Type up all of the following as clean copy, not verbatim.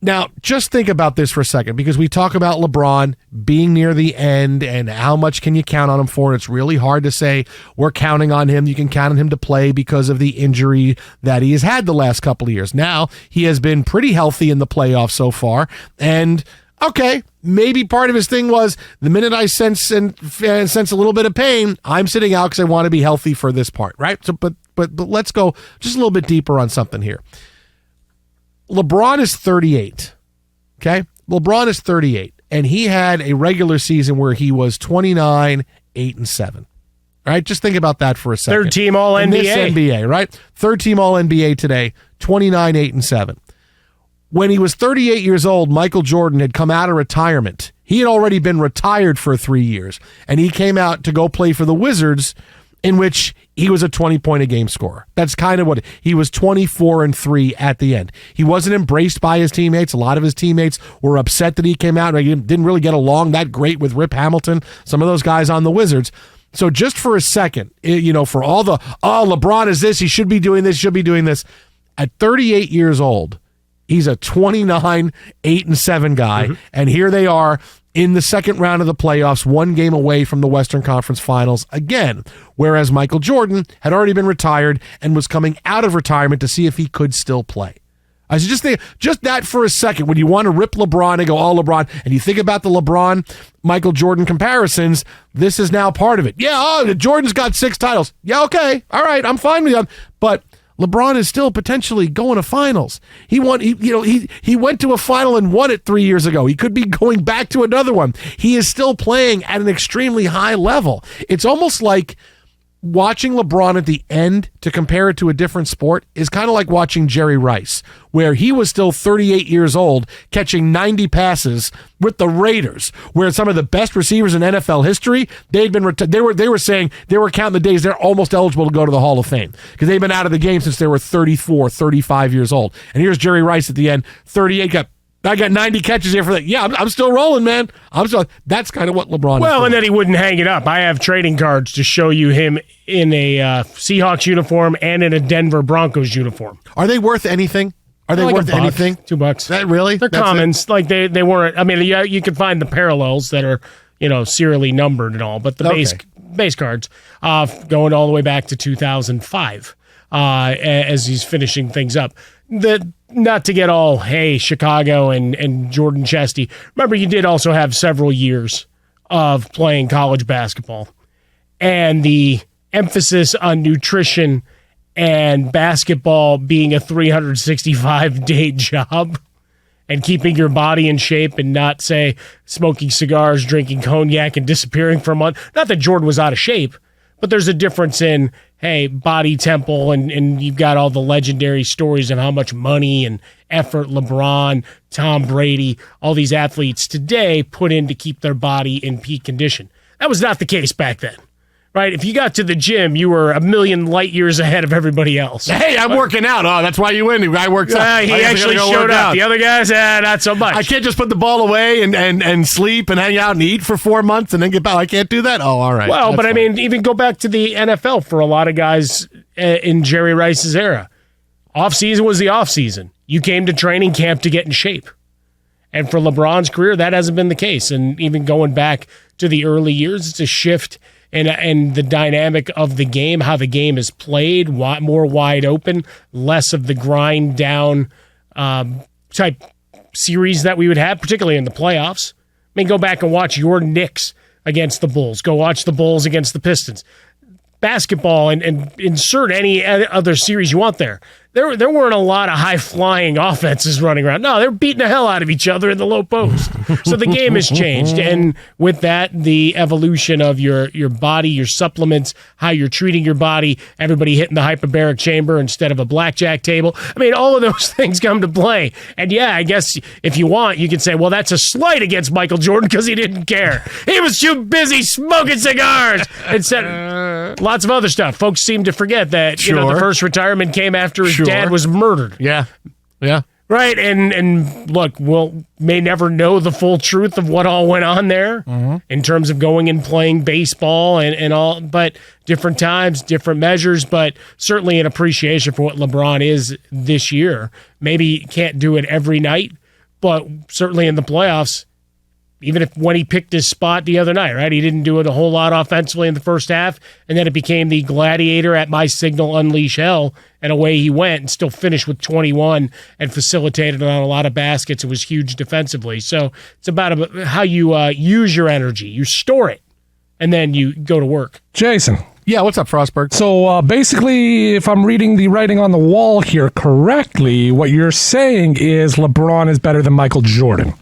Now, just think about this for a second, because we talk about LeBron being near the end and how much can you count on him for. It's really hard to say we're counting on him. You can count on him to play because of the injury that he has had the last couple of years. Now, he has been pretty healthy in the playoffs so far. And, okay, maybe part of his thing was the minute I sense a little bit of pain, I'm sitting out because I want to be healthy for this part, right? So, but let's go just a little bit deeper on something here. LeBron is 38, okay? LeBron is 38, and he had a regular season where he was 29, 8, and 7. All right, just think about that for a second. Third team All-NBA. In this NBA, right? Third team All-NBA today, 29, 8, and 7. When he was 38 years old, Michael Jordan had come out of retirement. He had already been retired for 3 years, and he came out to go play for the Wizards, in which he was a 20-point-a-game scorer. That's kind of what he was, 24-3 at the end. He wasn't embraced by his teammates. A lot of his teammates were upset that he came out. He didn't really get along that great with Rip Hamilton, some of those guys on the Wizards. So just for a second, for all the, LeBron is this, he should be doing this, should be doing this. At 38 years old, he's a 29, 8, and 7 guy, and here they are in the second round of the playoffs, one game away from the Western Conference Finals again, whereas Michael Jordan had already been retired and was coming out of retirement to see if he could still play. I should just think, just that for a second, when you want to rip LeBron and go, LeBron, and you think about the LeBron-Michael Jordan comparisons, this is now part of it. Yeah, Jordan's got 6 titles. Yeah, okay, all right, I'm fine with that, but LeBron is still potentially going to finals. He went to a final and won it 3 years ago. He could be going back to another one. He is still playing at an extremely high level. It's almost like watching LeBron at the end, to compare it to a different sport, is kind of like watching Jerry Rice, where he was still 38 years old, catching 90 passes with the Raiders, where some of the best receivers in NFL history, they were saying they were counting the days they're almost eligible to go to the Hall of Fame, because they've been out of the game since they were 34, 35 years old. And here's Jerry Rice at the end, 38, I got 90 catches here for that. Yeah, I'm still rolling, man. That's kind of what LeBron is. Well, and then he wouldn't hang it up. I have trading cards to show you him in a Seahawks uniform and in a Denver Broncos uniform. Are they worth anything? Are they worth anything? $2. That really? They're commons. Like they weren't. I mean, yeah, you can find the parallels that are serially numbered and all, but the base cards going all the way back to 2005 as he's finishing things up. Not to get all, hey, Chicago and Jordan Chesty. Remember, you did also have several years of playing college basketball. And the emphasis on nutrition and basketball being a 365-day job and keeping your body in shape and not, say, smoking cigars, drinking cognac, and disappearing for a month. Not that Jordan was out of shape, but there's a difference in, hey, body temple, and you've got all the legendary stories of how much money and effort LeBron, Tom Brady, all these athletes today put in to keep their body in peak condition. That was not the case back then, right? If you got to the gym, you were a million light years ahead of everybody else. Hey, I'm working out. Oh, that's why you win. The guy works out. He actually showed up. The other guys, not so much. I can't just put the ball away and sleep and hang out and eat for 4 months and then get back. I can't do that? Oh, all right. Well, that's but fine. I mean, even go back to the NFL for a lot of guys in Jerry Rice's era. Off-season was the off-season. You came to training camp to get in shape. And for LeBron's career, that hasn't been the case. And even going back to the early years, it's a shift in the dynamic of the game, how the game is played, more wide open, less of the grind down type series that we would have, particularly in the playoffs. I mean, go back and watch your Knicks against the Bulls. Go watch the Bulls against the Pistons. Basketball and insert any other series you want there. There weren't a lot of high-flying offenses running around. No, they're beating the hell out of each other in the low post. So the game has changed. And with that, the evolution of your body, your supplements, how you're treating your body, everybody hitting the hyperbaric chamber instead of a blackjack table. I mean, all of those things come to play. And yeah, I guess if you want, you could say, well, that's a slight against Michael Jordan because he didn't care. He was too busy smoking cigars. And lots of other stuff. Folks seem to forget that the first retirement came after his dad was murdered. Yeah. Right, and look, may never know the full truth of what all went on there in terms of going and playing baseball and all, but different times, different measures, but certainly an appreciation for what LeBron is this year. Maybe can't do it every night, but certainly in the playoffs, even if when he picked his spot the other night, right? He didn't do it a whole lot offensively in the first half, and then it became the gladiator at my signal, unleash hell, and away he went and still finished with 21 and facilitated on a lot of baskets and was huge defensively. So it's about how you use your energy. You store it, and then you go to work. Jason. Yeah, what's up, Frostberg? So basically, if I'm reading the writing on the wall here correctly, what you're saying is LeBron is better than Michael Jordan.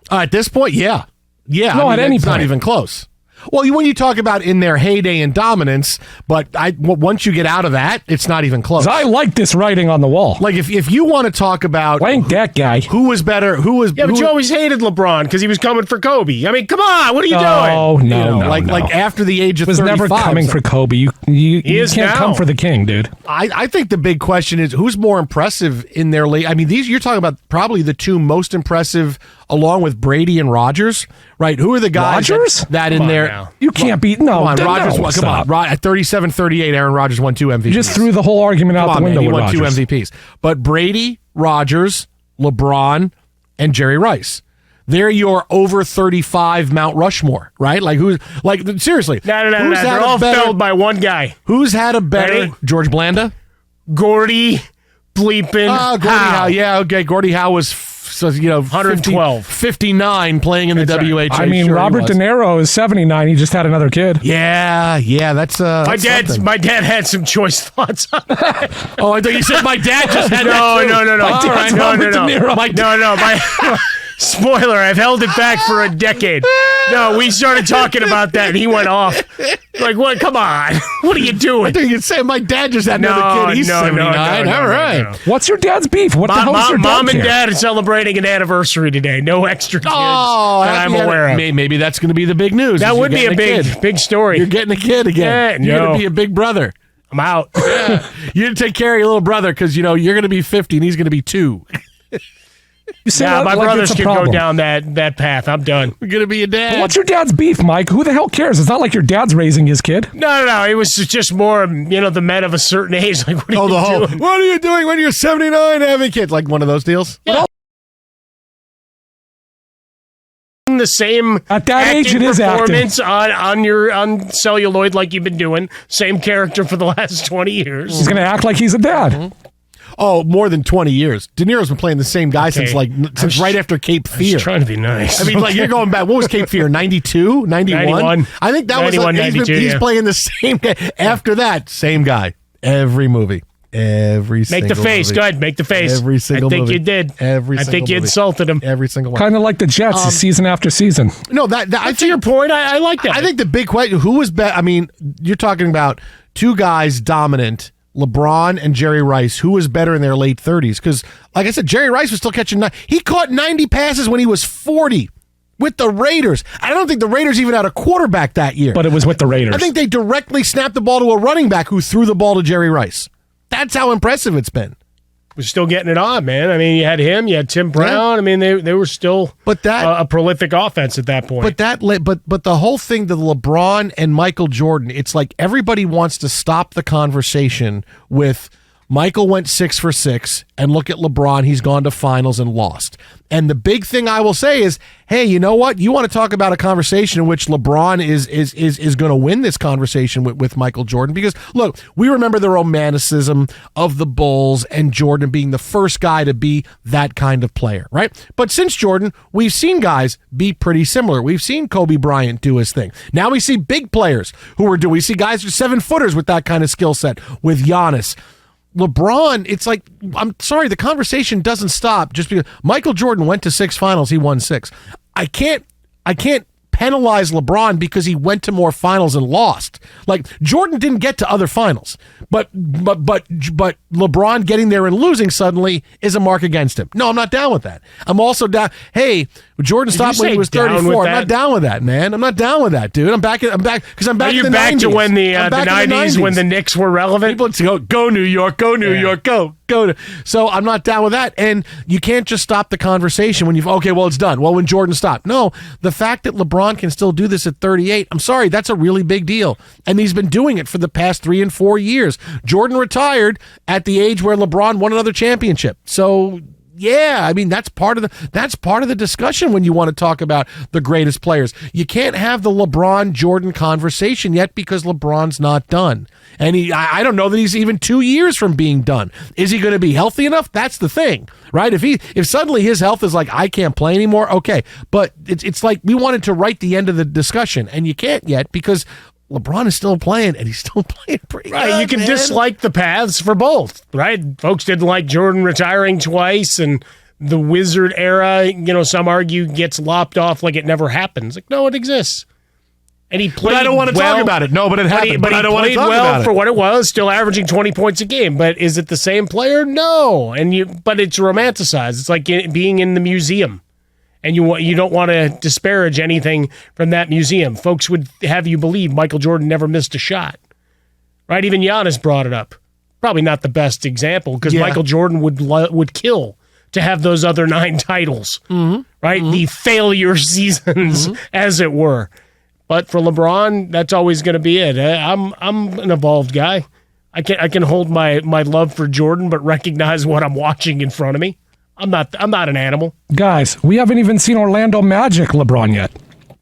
At this point, yeah. Yeah, No, at any it's point. not even close. Well, when you talk about in their heyday and dominance, but once you get out of that, it's not even close. 'Cause I like this writing on the wall. Like if you want to talk about I ain't that guy. who was better, But you always hated LeBron because he was coming for Kobe. I mean, come on, what are you doing? Oh, no, no, like no. like after the age of was 35. never coming for Kobe. You is can't now. come for the king, dude. I think the big question is who's more impressive in their league. I mean, you're talking about probably the two most impressive, along with Brady and Rodgers, right? Who are the guys Rodgers? that Come in on there? now. You can't beat. No, Come on, no, Rodgers. Come stop. on, at 37-38, Aaron Rodgers won 2 MVPs. You just threw the whole argument out Come on, the window man, he with won Rodgers. 2 MVPs. But Brady, Rodgers, LeBron, and Jerry Rice. They're your over 35 Mount Rushmore, right? Like who's like seriously? No. who's had They're a all better- filled by one guy. Who's had a better Ready? George Blanda? Gordy bleeping Gordie Howe. Yeah, okay. Gordie Howe was 112. 59 playing in the That's right. WHA. I mean, Sure he Robert was. De Niro is 79. He just had another kid. Yeah, that's My something. dad had some choice thoughts on that. Oh, I thought you said my dad just had No. All right. Robert De Niro. My spoiler, I've held it back for a decade. No, we started talking about that and he went off. Like, what? Come on. What are you I doing? thought you said my dad just had No, another kid. He's no, no, 79. no, All no, right. no. What's your dad's beef? What the hell is your dad Mom and care? dad are celebrating an anniversary today. No extra kids Oh, that I'm happy aware of. Maybe that's going to be the big news. That is would you're be a getting kid. big story. You're getting a kid again. Yeah, You're no. going to be a big brother. I'm out. You're going to take care of your little brother because, you're going to be 50 and he's going to be 2. You say Yeah, that my like brothers it's a can go problem. down that path. I'm done. We're going to be a dad. What's your dad's beef, Mike? Who the hell cares? It's not like your dad's raising his kid. No. It was just more, the men of a certain age. Like, what are Oh, you the whole, doing? what are you doing when you're 79 having kids? Like one of those deals? Yeah. The same At that age, acting it is acting. performance on celluloid like you've been doing. Same character for the last 20 years. He's going to act like he's a dad. Oh, more than 20 years. De Niro's been playing the same guy since right after Cape Fear. Just trying to be nice. I mean, like you're going back. What was Cape Fear? 92? 91? 91. I think that 91, was. 92, He's yeah. playing the same guy. After that, same guy. Every movie. Every Make single the face. movie. Go ahead. Make the face. Every single I think movie. you did. Every I single think you movie. insulted him. Every single one. Kind of like the Jets, season after season. No, I To think your point, I like that. I think the big question: who was better? I mean, you're talking about two guys dominant. LeBron and Jerry Rice, who was better in their late 30s? Because, like I said, Jerry Rice was still catching. He caught 90 passes when he was 40 with the Raiders. I don't think the Raiders even had a quarterback that year. But it was with the Raiders. I think they directly snapped the ball to a running back who threw the ball to Jerry Rice. That's how impressive it's been. We're still getting it on, man. I mean, you had him, you had Tim Brown. I mean, they were still a prolific offense at that point. But the whole thing, the LeBron and Michael Jordan, it's like everybody wants to stop the conversation with Michael went 6 for 6, and look at LeBron, he's gone to finals and lost. And the big thing I will say is, hey, you know what? You want to talk about a conversation in which LeBron is going to win this conversation with Michael Jordan? Because, look, we remember the romanticism of the Bulls and Jordan being the first guy to be that kind of player, right? But since Jordan, we've seen guys be pretty similar. We've seen Kobe Bryant do his thing. Now we see big players who are doing. We see guys who are 7-footers with that kind of skill set, with Giannis. LeBron, it's like, I'm sorry, the conversation doesn't stop just because Michael Jordan went to 6 finals, he won 6. I can't penalize LeBron because he went to more finals and lost. Like, Jordan didn't get to other finals, but LeBron getting there and losing suddenly is a mark against him. No, I'm not down with that. I'm also down. Hey, Jordan stopped when he was 34. I'm not down with that, man. I'm not down with that, dude. I'm back because I'm back. Are you in the back 90s. to when the I'm back in 90s when the Knicks were relevant? People go New York, go New York, go. So I'm not down with that. And you can't just stop the conversation when it's done. Well, when Jordan stopped. No, the fact that LeBron can still do this at 38, I'm sorry, that's a really big deal. And he's been doing it for the past 3 and 4 years. Jordan retired at the age where LeBron won another championship. So Yeah, I mean that's part of the discussion when you want to talk about the greatest players. You can't have the LeBron Jordan conversation yet because LeBron's not done. And I don't know that he's even 2 years from being done. Is he going to be healthy enough? That's the thing, right? If suddenly his health is like, I can't play anymore, okay. But it's like we wanted to write the end of the discussion, and you can't yet because LeBron is still playing, and he's still playing pretty good, you can man. dislike the paths for both, right? Folks didn't like Jordan retiring twice, and the Wizard era, some argue gets lopped off like it never happens. Like, no, it exists. And he played But I don't want to talk about it. No, but it happened. But I don't want to talk about it. For what it was, still averaging 20 points a game. But is it the same player? No. But it's romanticized. It's like being in the museum. And you don't want to disparage anything from that museum. Folks would have you believe Michael Jordan never missed a shot. Right? Even Giannis brought it up. Probably not the best example because Michael Jordan would kill to have those other 9 titles. Mm-hmm. Right? Mm-hmm. The failure seasons, as it were. But for LeBron, that's always going to be it. I'm an evolved guy. I can hold my love for Jordan, but recognize what I'm watching in front of me. I'm not an animal. Guys, we haven't even seen Orlando Magic LeBron yet.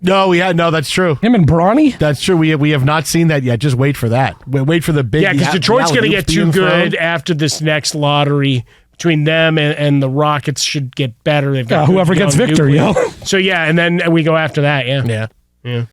No, that's true. Him and Bronny? That's true. We have not seen that yet. Just wait for that. Wait for the big. Yeah, because Detroit's going to get too good after this next lottery. Between them and the Rockets should get better. They've got whoever gets Victor, yo. So yeah, and then we go after that. Yeah.